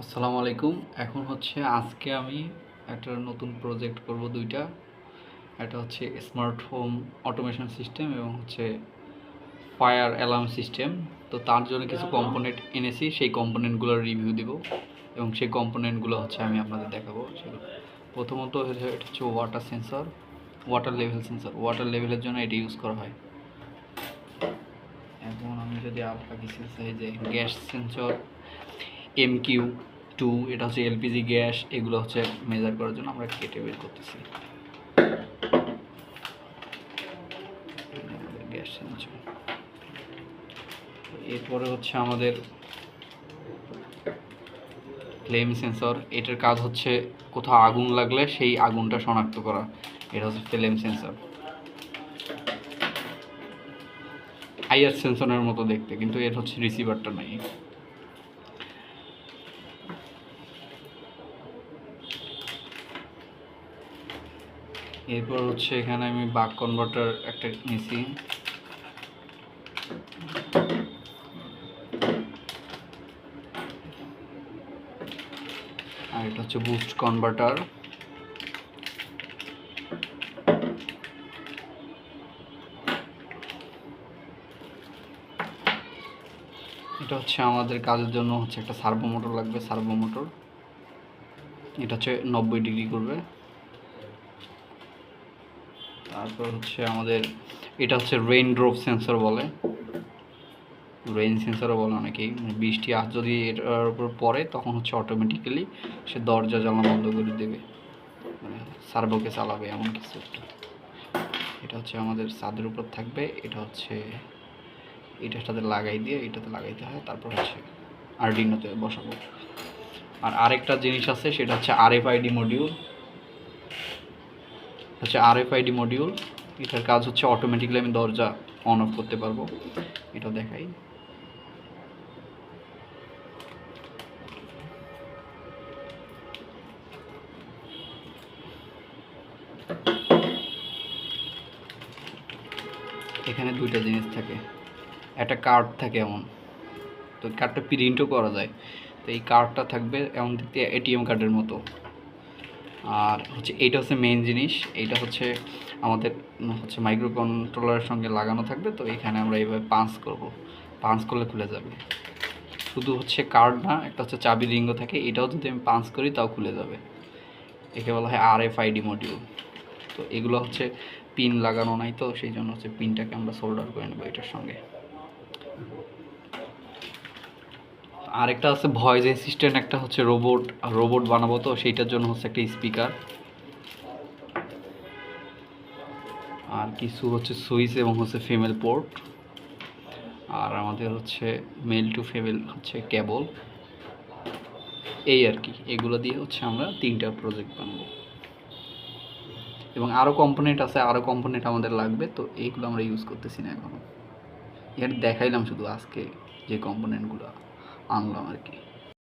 আসসালামু আলাইকুম। এখন হচ্ছে আজকে আমি একটা নতুন প্রজেক্ট করব দুইটা। একটা হচ্ছে স্মার্ট হোম অটোমেশন সিস্টেম এবং হচ্ছে ফায়ার অ্যালার্ম সিস্টেম। তো তার জন্য কিছু কম্পোনেন্ট এনেছি, সেই কম্পোনেন্টগুলোর রিভিউ দিব এবং সেই কম্পোনেন্টগুলো হচ্ছে আমি আপনাদের দেখাবো সেগুলো। প্রথমত এটা হচ্ছে water sensor, water level sensor. Water লেভেলের জন্য এটি ইউজ করা হয়। এখন আমি যদি আপনাকে চাই যে গ্যাস সেন্সর MQ2, এটা হচ্ছে এলপিজি গ্যাস, এগুলো হচ্ছে মেজার করার জন্য আমরা কেটে বের করতেছি। গ্যাস সেন্সর, এরপরে হচ্ছে আমাদের ফ্লেম সেন্সর। এটার কাজ হচ্ছে কোথাও আগুন লাগলে সেই আগুনটা শনাক্ত করা, এটা হচ্ছে ফ্লেম সেন্সর। আইআর সেন্সরের মতো দেখতে, কিন্তু এর হচ্ছে রিসিভারটা নাই। এরপর হচ্ছে এখানে আমি বাক কনভার্টার একটা নিছি। আর এটা হচ্ছে বুস্ট কনভার্টার। এটা হচ্ছে আমাদের কাজের জন্য হচ্ছে একটা সার্ভো মোটর লাগবে, সার্ভো মোটর। এটা হচ্ছে 90 ডিগ্রি করবে। তারপর হচ্ছে আমাদের এটা হচ্ছে রেইন ড্রপ সেন্সর বলে, রেইন সেন্সরও বলে অনেকেই। বৃষ্টি আর যদি এটার উপর পড়ে তখন হচ্ছে অটোমেটিক্যালি সে দরজা জানলা বন্ধ করে দেবে, মানে সার্ভোকে চালাবে এমন কিছু একটা। এটা হচ্ছে আমাদের ছাদের উপর থাকবে। এটা হচ্ছে এটার সাথে লাগাই দিয়ে এটাতে লাগাইতে হয়, তারপর হচ্ছে আরডিনোতে বসাবো। আর আরেকটা জিনিস আছে, সেটা হচ্ছে RFID মডিউল। RFID মডিউল, এটার কাজ হচ্ছে অটোমেটিক্যালি আমি দরজা অন অফ করতে পারবো। এটা দেখাই। এখানে দুইটা জিনিস থাকে, একটা কার্ড থাকে এমন, তো কার্ডটা প্রিন্টও করা যায়। তো এই কার্ডটা থাকবে এমন দেখতে ATM কার্ডের মতো। আর হচ্ছে এইটা হচ্ছে মেইন জিনিস, এইটা হচ্ছে আমাদের হচ্ছে মাইক্রো কন্ট্রোলারের সঙ্গে লাগানো থাকবে। তো এখানে আমরা এইভাবে পাঞ্চ করব, পাঞ্চ করলে খুলে যাবে। শুধু হচ্ছে কার্ড না, একটা হচ্ছে চাবি রিংও থাকে, এটাও যদি আমি পাঞ্চ করি তাও খুলে যাবে। একে বলা হয় RFID মডিউল। তো এগুলো হচ্ছে পিন লাগানো নাই, তো সেই জন্য হচ্ছে পিনটাকে আমরা সোল্ডার করে নেবো এটার সঙ্গে। আরেকটা আছে ভয়েস অ্যাসিস্ট্যান্ট, একটা হচ্ছে রোবট, রোবট বানাবো, তো সেইটার জন্য হচ্ছে একটা স্পিকার। আর কিছু হচ্ছে সুইচ এবং হচ্ছে ফিমেল পোর্ট। আর আমাদের হচ্ছে মেল টু ফিমেল হচ্ছে কেবল। এই আর কি, এগুলো দিয়ে হচ্ছে আমরা 3টা প্রজেক্ট বানাবো। এবং আরও কম্পোনেন্ট আছে, আরও কম্পোনেন্ট আমাদের লাগবে, তো এইগুলো আমরা ইউজ করতেছি না এখনও। এখানে দেখাইলাম শুধু আজকে যে কম্পোনেন্টগুলো আনলাম আর কি।